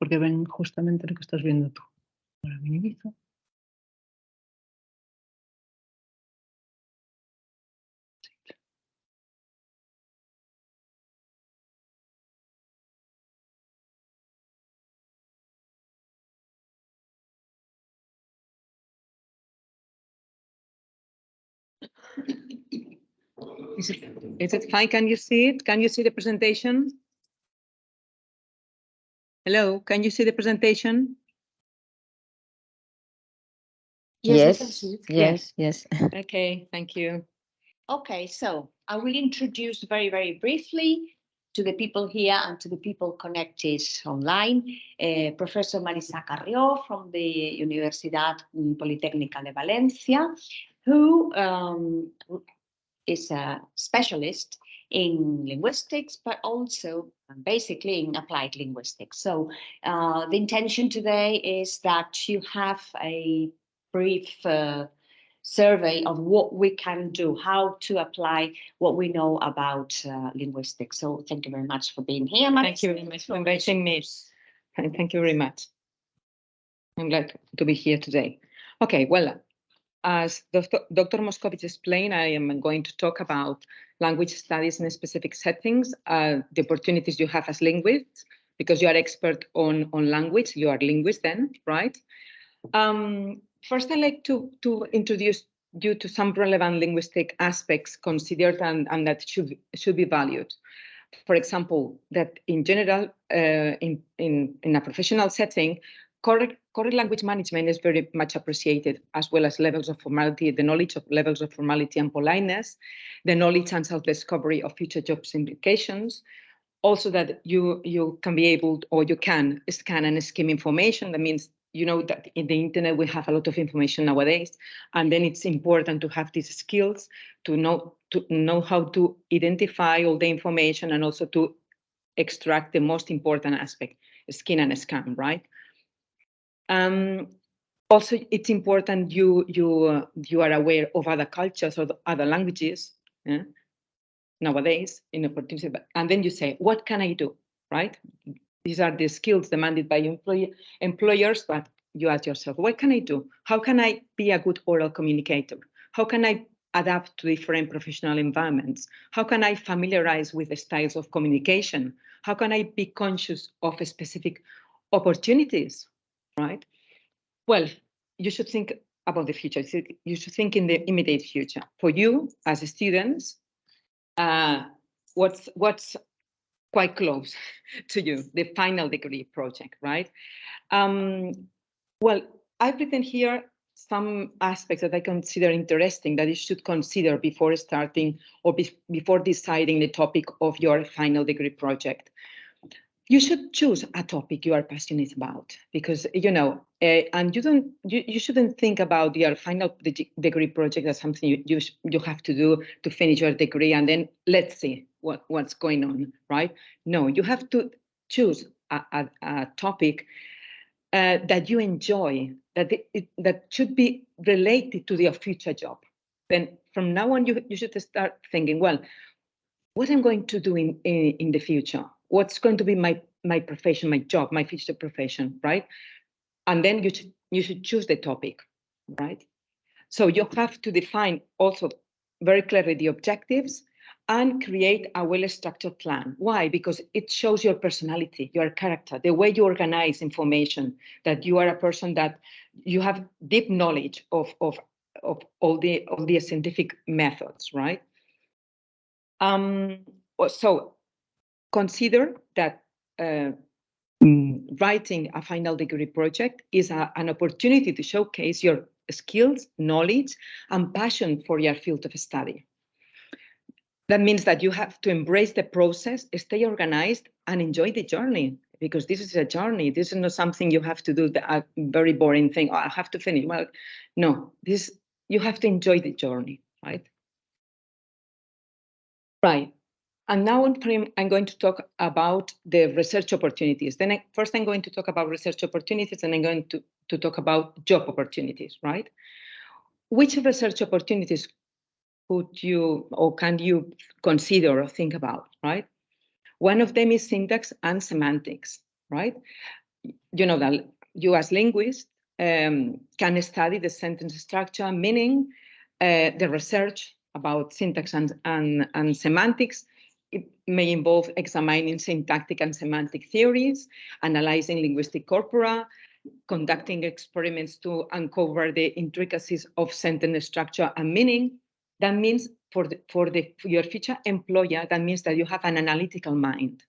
porque ven justamente lo que estás viendo tú. Ahora minimizo. Is it fine? Can you see it? Can you see the presentation? Hello, can you see the presentation? Yes, yes. Okay, thank you. Okay, so I will introduce very, very briefly to the people here and to the people connected online, Professor María Carrió from the Universitat Politècnica de València, who is a specialist in linguistics, but also basically in applied linguistics. So the intention today is that you have a brief survey of what we can do, how to apply what we know about linguistics. So thank you very much for being here, María. Thank you very much for inviting me. Thank you very much. I'm glad to be here today. Okay, well, as Dr. Moscovich explained, I am going to talk about language studies in specific settings, the opportunities you have as linguists, because you are expert on language, you are linguist then, right? First, I'd like to introduce you to some relevant linguistic aspects considered and that should be valued. For example, that in general, in a professional setting, correct language management is very much appreciated, as well as levels of formality, the knowledge of levels of formality and politeness, the knowledge and self-discovery of future jobs implications. Also that you can be able, or you can scan and skim information. That means, you know, that in the internet we have a lot of information nowadays, and then it's important to have these skills to know how to identify all the information and also to extract the most important aspect, skin and scan, right? Also, it's important you are aware of other cultures or other languages nowadays in opportunity, and then you say, what can I do, right? These are the skills demanded by employers, but you ask yourself, what can I do? How can I be a good oral communicator? How can I adapt to different professional environments? How can I familiarize with the styles of communication? How can I be conscious of specific opportunities, right? Well, you should think about the future. You should think in the immediate future. For you as students, what's quite close to you, the final degree project, right? Well, I've written here some aspects that I consider interesting that you should consider before starting or before deciding the topic of your final degree project. You should choose a topic you are passionate about, because, you know, and you shouldn't think about your final degree project as something you have to do to finish your degree and then let's see what's going on, right? No, you have to choose a topic that you enjoy, that should be related to your future job. Then from now on, you should start thinking, well, what I'm going to do in the future? What's going to be my profession, my job, my future profession, right? And then you should choose the topic, right? So you have to define also very clearly the objectives and create a well-structured plan. Why? Because it shows your personality, your character, the way you organize information, that you are a person that you have deep knowledge of all the scientific methods, right? So consider that writing a final degree project is an opportunity to showcase your skills, knowledge, and passion for your field of study. That means that you have to embrace the process, stay organized, and enjoy the journey, because this is a journey. This is not something you have to do, a very boring thing. Oh, I have to finish. Well, no, you have to enjoy the journey, right? Right. And now I'm going to talk about the research opportunities. Then first I'm going to talk about research opportunities, and I'm going to talk about job opportunities, right? Which research opportunities could you or can you consider or think about, right? One of them is syntax and semantics, right? you know that you as linguists can study the sentence structure, meaning, the research about syntax and semantics. It may involve examining syntactic and semantic theories, analyzing linguistic corpora, conducting experiments to uncover the intricacies of sentence structure and meaning. That means for your future employer, that means that you have an analytical mind.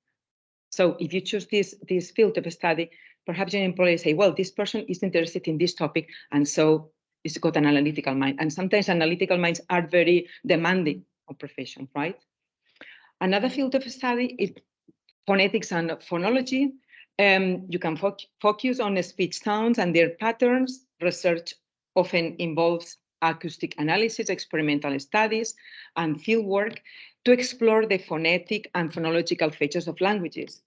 So if you choose this field of study, perhaps your employer say, well, this person is interested in this topic, and so it's got an analytical mind. And sometimes analytical minds are very demanding of profession, right? Another field of study is phonetics and phonology. You can focus on speech sounds and their patterns. Research often involves acoustic analysis, experimental studies, and fieldwork to explore the phonetic and phonological features of languages.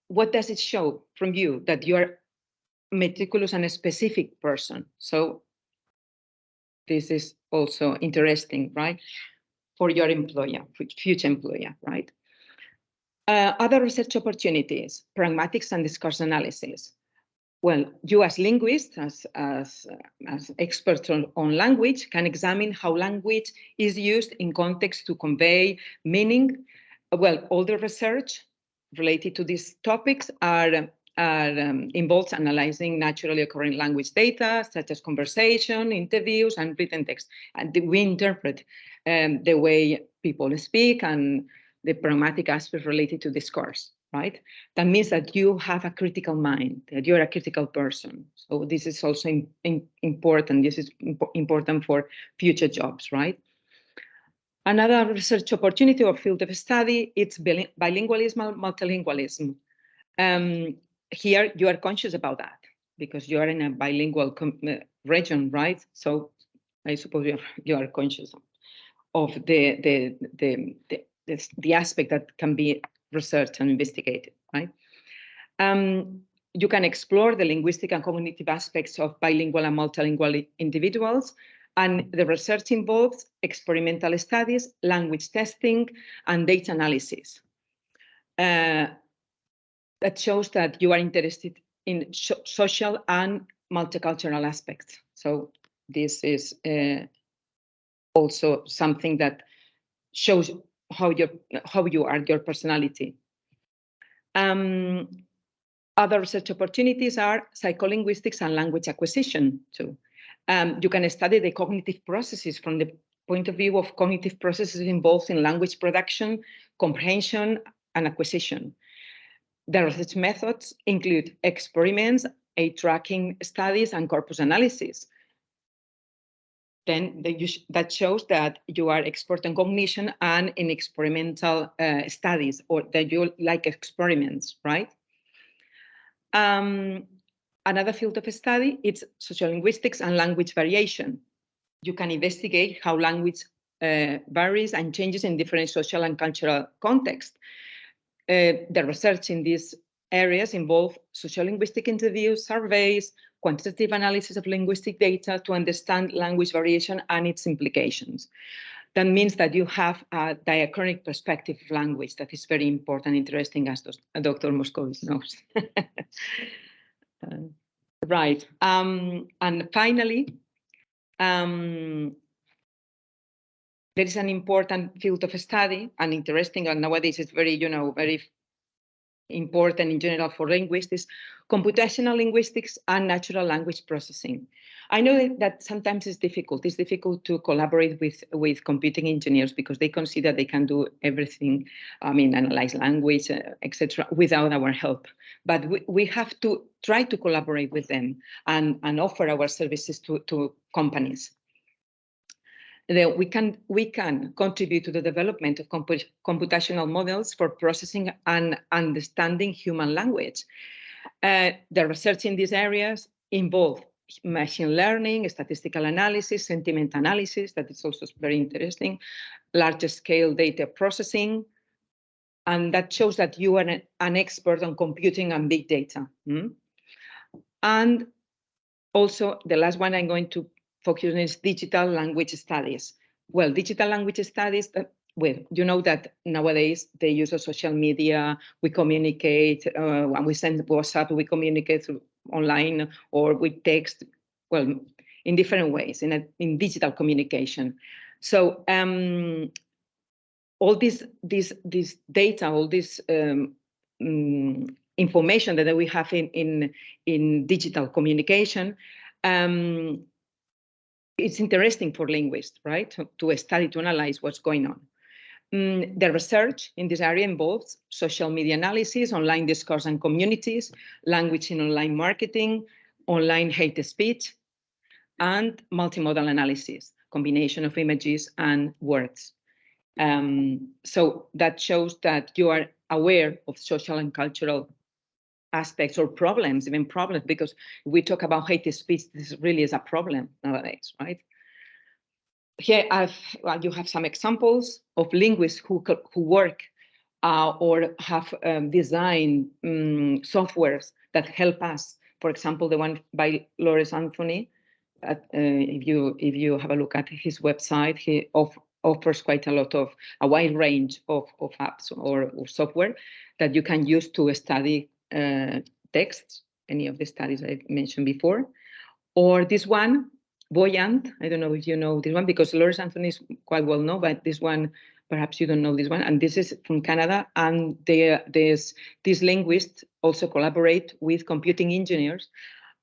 What does it show from you? That you are meticulous and a specific person. So this is also interesting, right? For your employer, future employer, right? Other research opportunities, pragmatics and discourse analysis. Well, you as linguists, as experts on language, can examine how language is used in context to convey meaning. Well, all the research related to these topics involves analyzing naturally occurring language data, such as conversation, interviews, and written text. And we interpret the way people speak and the pragmatic aspects related to discourse, right? That means that you have a critical mind, that you're a critical person. So this is also important. This is important for future jobs, right? Another research opportunity or field of study, it's bilingualism, multilingualism. Here you are conscious about that because you are in a bilingual region, right? So I suppose you are conscious of the aspect that can be researched and investigated, right? You can explore the linguistic and cognitive aspects of bilingual and multilingual individuals, and the research involves experimental studies, language testing, and data analysis. That shows that you are interested in social and multicultural aspects. So this is also something that shows how you are, your personality. Other research opportunities are psycholinguistics and language acquisition too. You can study the cognitive processes from the point of view of cognitive processes involved in language production, comprehension, and acquisition. The research methods include experiments, age-tracking studies, and corpus analysis. Then that shows that you are expert in cognition and in experimental studies, or that you like experiments, right? Another field of study is sociolinguistics and language variation. You can investigate how language varies and changes in different social and cultural contexts. The research in these areas involve sociolinguistic interviews, surveys, quantitative analysis of linguistic data to understand language variation and its implications. That means that you have a diachronic perspective of language that is very important, interesting, as Dr. Moscovici knows. Right. And finally, there is an important field of study and interesting, and nowadays it's very, very important in general for linguists, is computational linguistics and natural language processing. I know that sometimes it's difficult. It's difficult to collaborate with computing engineers because they consider they can do everything, analyze language, etc., without our help. But we have to try to collaborate with them and offer our services to companies. We can contribute to the development of computational models for processing and understanding human language. The research in these areas involve machine learning, statistical analysis, sentiment analysis, that is also very interesting, large-scale data processing, and that shows that you are an expert on computing and big data. And also, the last one I'm going to focus on is digital language studies. Well, digital language studies, well, you know that nowadays the use of social media, we communicate, when we send WhatsApp, we communicate through online or with text, well, in different ways, in digital communication. So all this data, all this information that we have in digital communication, it's interesting for linguists, right, to study, to analyze what's going on. The research in this area involves social media analysis, online discourse and communities, language in online marketing, online hate speech, and multimodal analysis, combination of images and words. So that shows that you are aware of social and cultural aspects or problems, even problems, because we talk about hate speech, this really is a problem nowadays, right? Here you have some examples of linguists who work or have designed softwares that help us. For example, the one by Lawrence Anthony. If you have a look at his website, he offers quite a wide range of apps or software that you can use to study texts, any of the studies I mentioned before. Or this one, Voyant, I don't know if you know this one, because Lawrence Anthony is quite well known, but this one, perhaps you don't know this one. And this is from Canada, and these linguists also collaborate with computing engineers.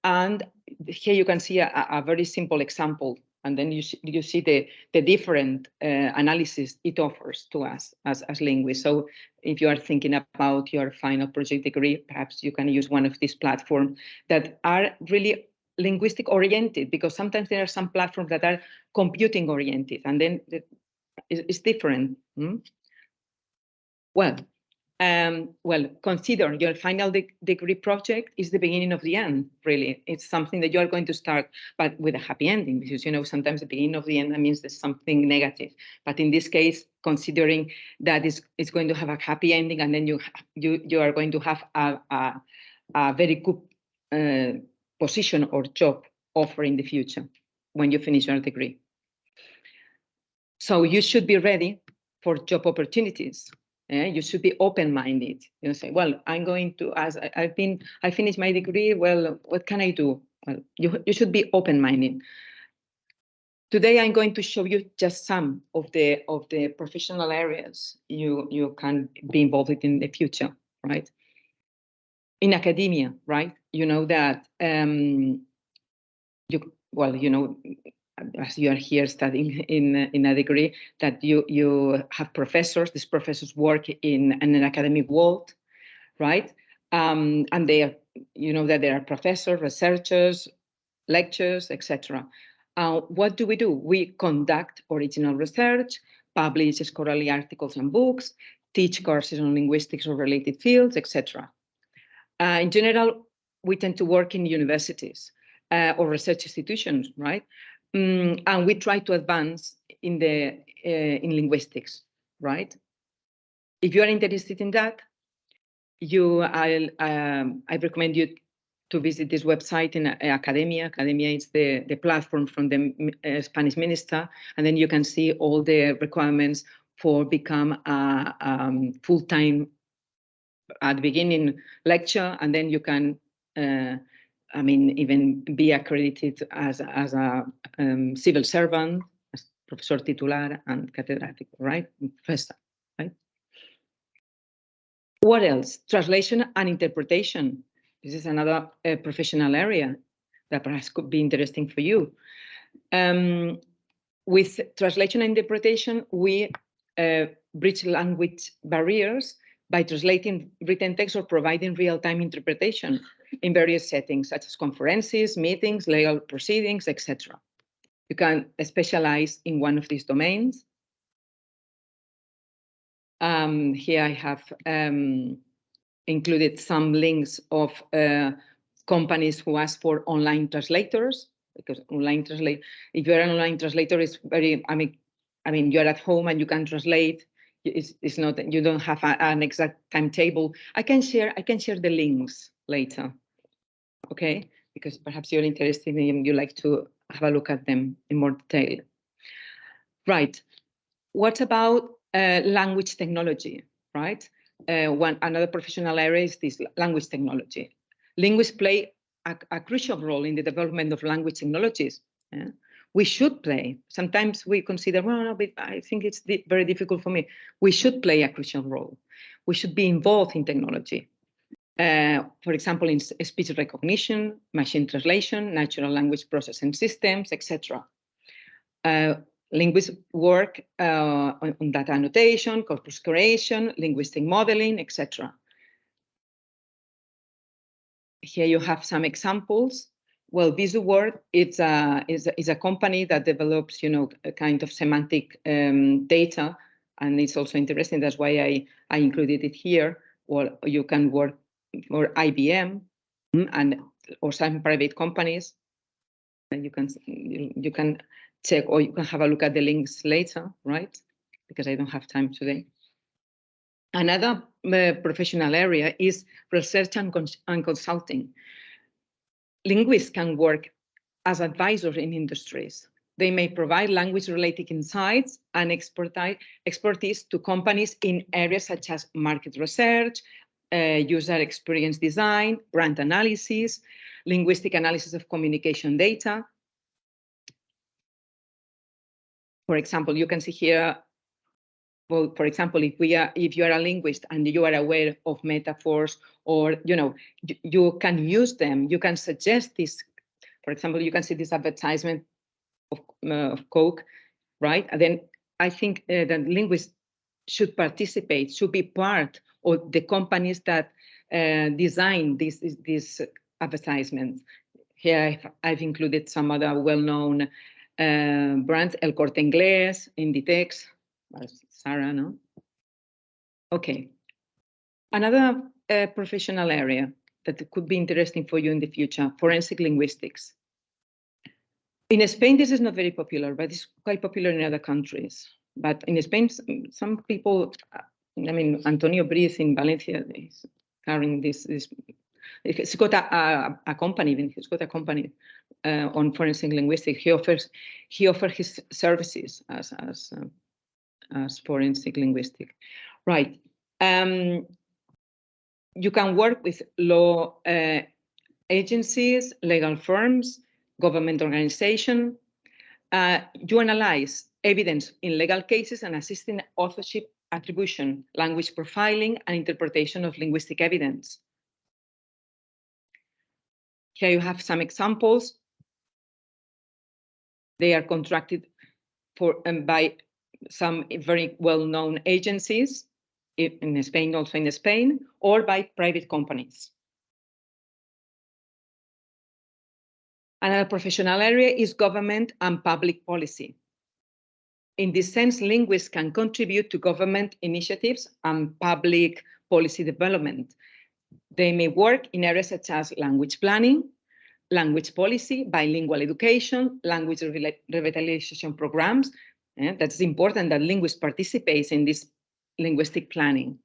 And here you can see a very simple example, and then you see the different analysis it offers to us as linguists. So if you are thinking about your final project degree, perhaps you can use one of these platforms that are really linguistic oriented, because sometimes there are some platforms that are computing oriented, and then it's different. Well, consider your final degree project is the beginning of the end, really. It's something that you are going to start, but with a happy ending, because, you know, sometimes the beginning of the end, that means there's something negative. But in this case, considering that it's going to have a happy ending, and then you are going to have a very good position or job offer in the future when you finish your degree. So you should be ready for job opportunities. You should be open-minded. You know, say, well, I'm going to, as I finished my degree, well, what can I do? Well, you should be open-minded. Today, I'm going to show you just some of the professional areas you can be involved in the future, right? In academia, right? You know that as you are here studying in a degree, that you have professors. These professors work in an academic world, right? And they are, you know, that there are professors, researchers, lectures, etc. What do? We conduct original research, publish scholarly articles and books, teach courses on linguistics or related fields, etc. In general, we tend to work in universities or research institutions, right? And we try to advance in linguistics, right? If you are interested in that, I recommend you to visit this website in Academia. Academia is the platform from the Spanish minister, and then you can see all the requirements for become a full-time at the beginning lecture, and then you can even be accredited as a civil servant, as professor titular and catedrático, right? Professor, right? What else? Translation and interpretation. This is another professional area that perhaps could be interesting for you. With translation and interpretation, we bridge language barriers by translating written text or providing real-time interpretation in various settings, such as conferences, meetings, legal proceedings, etc. You can specialize in one of these domains. Here I have included some links of companies who ask for online translators, because if you're an online translator, it's very, I mean, you're at home and you can translate. It's not, you don't have an exact timetable. I can share the links later, okay? Because perhaps you're interested and you like to have a look at them in more detail. Right. What about language technology, right? Another professional area is this language technology. Linguists play a crucial role in the development of language technologies. Yeah? We should play. Sometimes we consider, well, no, but I think it's very difficult for me. We should play a crucial role. We should be involved in technology. For example, in speech recognition, machine translation, natural language processing systems, etc. Linguists work on data annotation, corpus creation, linguistic modeling, etc. Here you have some examples. Well, VisuWord is a company that develops, a kind of semantic data, and it's also interesting. That's why I included it here. Well, you can work for IBM or some private companies, and you can check, or you can have a look at the links later, right? Because I don't have time today. Another professional area is research and consulting. Linguists can work as advisors in industries. They may provide language-related insights and expertise to companies in areas such as market research, user experience design, brand analysis, linguistic analysis of communication data. For example, you can see here, well, for example, if you are a linguist and you are aware of metaphors, or you can use them, you can suggest this. For example, you can see this advertisement of Coke, right? And then I think that linguists should participate, should be part of the companies that design these advertisements. Here I've included some other well-known brands: El Corte Inglés, Inditex, Sarah, no? Okay. Another professional area that could be interesting for you in the future: forensic linguistics. In Spain, this is not very popular, but it's quite popular in other countries. But in Spain, some people, I mean, Antonio Briz in Valencia is carrying this. He's got a company, even he's got a company on forensic linguistics. He offers his services as forensic linguistic, right? You can work with law agencies, legal firms, government organization. You analyze evidence in legal cases and assist in authorship attribution, language profiling, and interpretation of linguistic evidence. Here you have some examples. They are contracted by some very well-known agencies in Spain, also in Spain, or by private companies. Another professional area is government and public policy. In this sense, linguists can contribute to government initiatives and public policy development. They may work in areas such as language planning, language policy, bilingual education, language revitalization programs. That's important that linguists participate in this linguistic planning.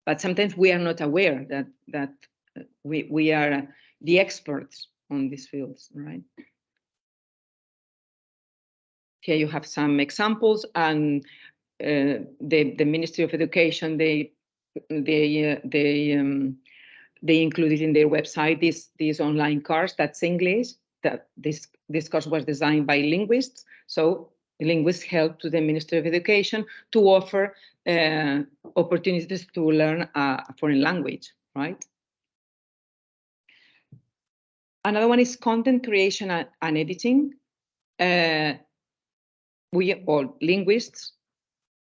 But sometimes we are not aware that we are the experts on these fields, right? Here you have some examples, and the Ministry of Education, they included in their website these online course that's English. That this course was designed by linguists, so linguists help to the Ministry of Education to offer opportunities to learn a foreign language, right? Another one is content creation and editing. We all linguists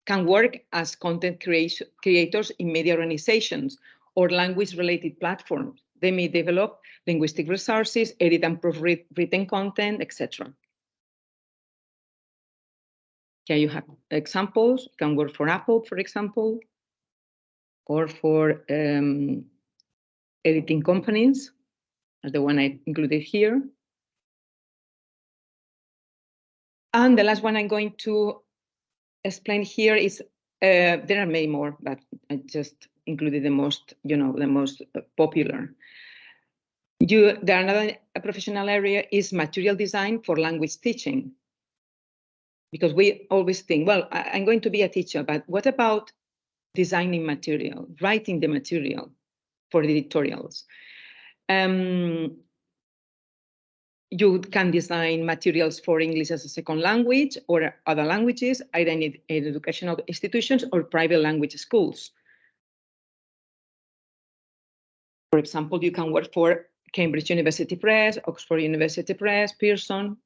can work as content creators in media organizations or language-related platforms. They may develop linguistic resources, edit and proofread written content, etc. Here you have examples. You can work for Apple, for example, or for editing companies, as the one I included here. And the last one I'm going to explain here is, there are many more, but I just included the most, the most popular. Another professional area is material design for language teaching. because we always think, well, I'm going to be a teacher, but what about designing material, writing the material for the editorials? You can design materials for English as a second language or other languages, either in educational institutions or private language schools. For example, you can work for Cambridge University Press, Oxford University Press, Pearson,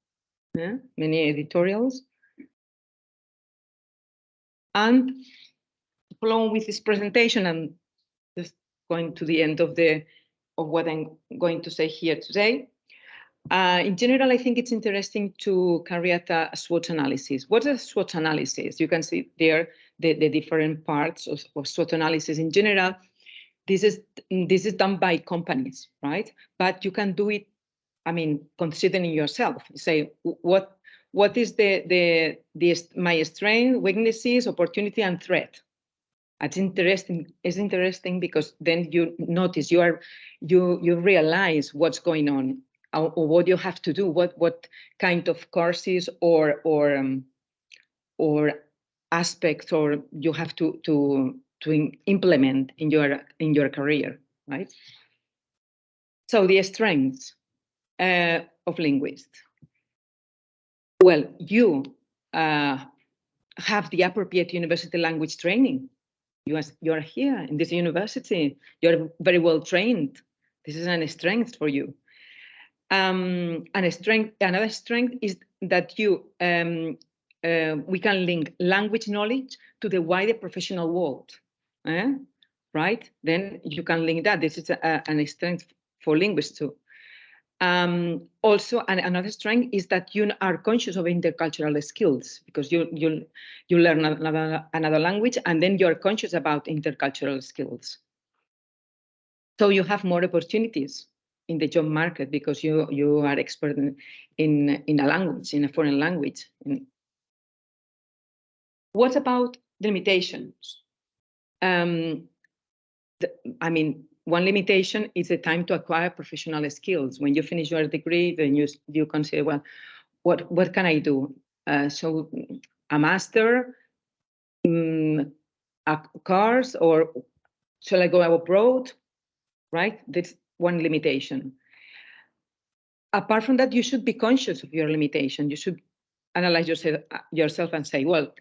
many editorials. And following with this presentation, and just going to the end of what I'm going to say here today. In general, I think it's interesting to carry out a SWOT analysis. What is a SWOT analysis? You can see there the different parts of SWOT analysis. In general, this is done by companies, right? But you can do it, I mean, considering yourself. Say what is my strength, weaknesses, opportunity, and threat. It's interesting because then you notice you realize what's going on, or what you have to do, what kind of courses or aspects or you have to implement in your career, right? So the strengths of linguists. Well, you have the appropriate university language training. You're here in this university. You're very well trained. This is a strength for you. Another strength is that we can link language knowledge to the wider professional world, right? Then you can link that. This is a strength for linguists too. Also, another strength is that you are conscious of intercultural skills, because you learn another language and then you're conscious about intercultural skills. So you have more opportunities in the job market because you are expert in a language, in a foreign language. What about the limitations? I mean, one limitation is the time to acquire professional skills. When you finish your degree, then you consider, well, what can I do? So a master, a course, or shall I go abroad? Right? That's one limitation. Apart from that, you should be conscious of your limitation. You should analyze yourself and say, well,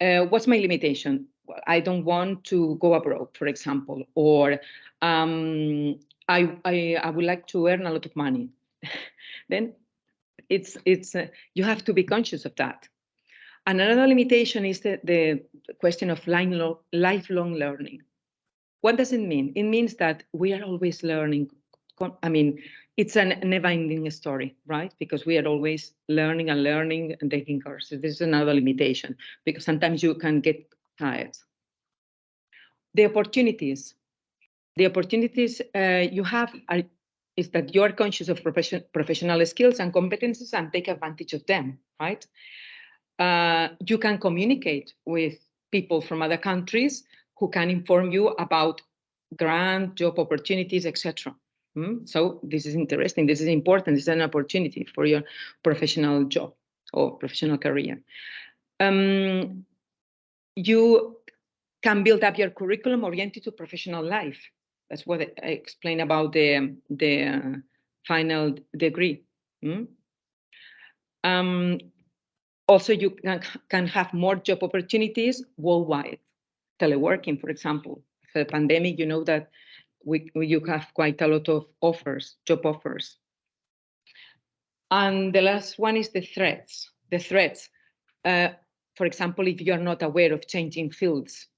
what's my limitation? Well, I don't want to go abroad, for example, or I would like to earn a lot of money. Then you have to be conscious of that. Another limitation is the question of lifelong learning. What does it mean? It means that we are always learning. I mean, it's a never-ending story, right? Because we are always learning and taking courses. This is another limitation, because sometimes you can get tired. The opportunities you have is that you are conscious of professional skills and competencies and take advantage of them, right? You can communicate with people from other countries who can inform you about grant, job opportunities, etc. So this is interesting. This is important. This is an opportunity for your professional job or professional career. You can build up your curriculum oriented to professional life. That's what I explained about the final degree. Also, you can have more job opportunities worldwide. Teleworking, for example. For the pandemic, you know that you have quite a lot of job offers. And the last one is the threats. The threats, for example, if you are not aware of changing fields,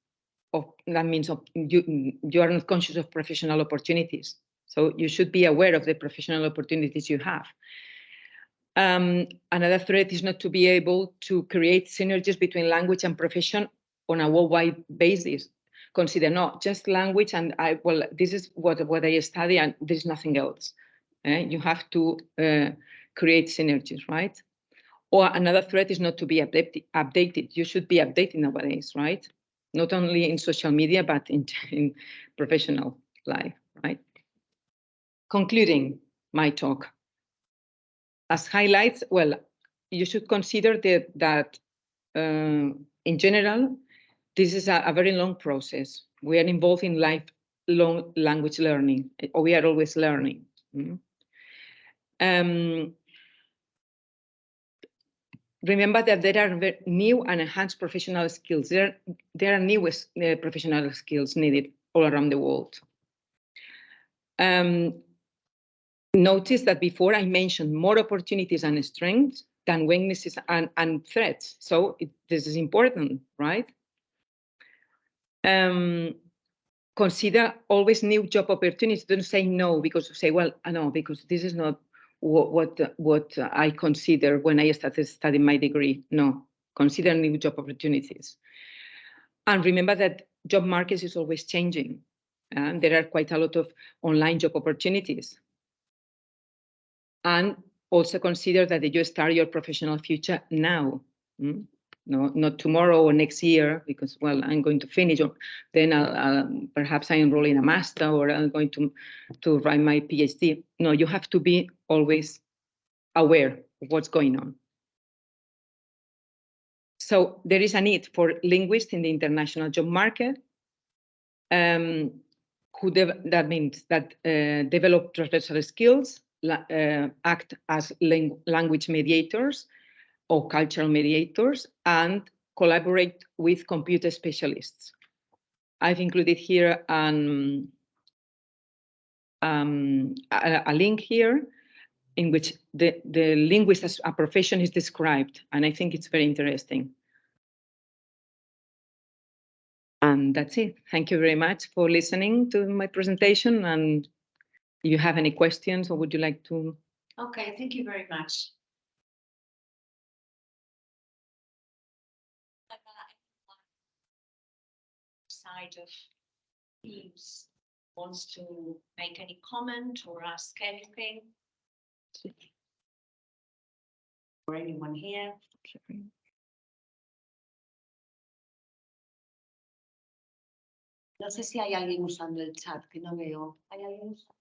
that means you are not conscious of professional opportunities. So you should be aware of the professional opportunities you have. Another threat is not to be able to create synergies between language and profession on a worldwide basis. Consider not just language and this is what I study and there's nothing else. You have to create synergies, right? Or another threat is not to be updated. You should be updated nowadays, right? Not only in social media, but in professional life, right? Concluding my talk. As highlights, well, you should consider that in general, this is a very long process. We are involved in lifelong language learning, or we are always learning. Remember that there are new and enhanced professional skills. There are new professional skills needed all around the world. Notice that before I mentioned more opportunities and strengths than weaknesses and threats. So this is important, right? Consider always new job opportunities. Don't say no because you say, well, no, because this is not what I consider when I started studying my degree. No, consider new job opportunities. And remember that job market is always changing. And there are quite a lot of online job opportunities. And also consider that you start your professional future now. No, not tomorrow or next year, because, well, I'm going to finish, or then perhaps I enroll in a master, or I'm going to write my PhD. No, you have to be always aware of what's going on. So there is a need for linguists in the international job market, that means that develop transversal skills, act as language mediators or cultural mediators, and collaborate with computer specialists. I've included here a link here in which the linguist as a profession is described, and I think it's very interesting. And that's it. Thank you very much for listening to my presentation. And if you have any questions, or would you like to? Okay, thank you very much. Side of teams wants to make any comment or ask anything? Or anyone here? No sé si hay alguien usando el chat, que no veo. ¿Hay alguien usando?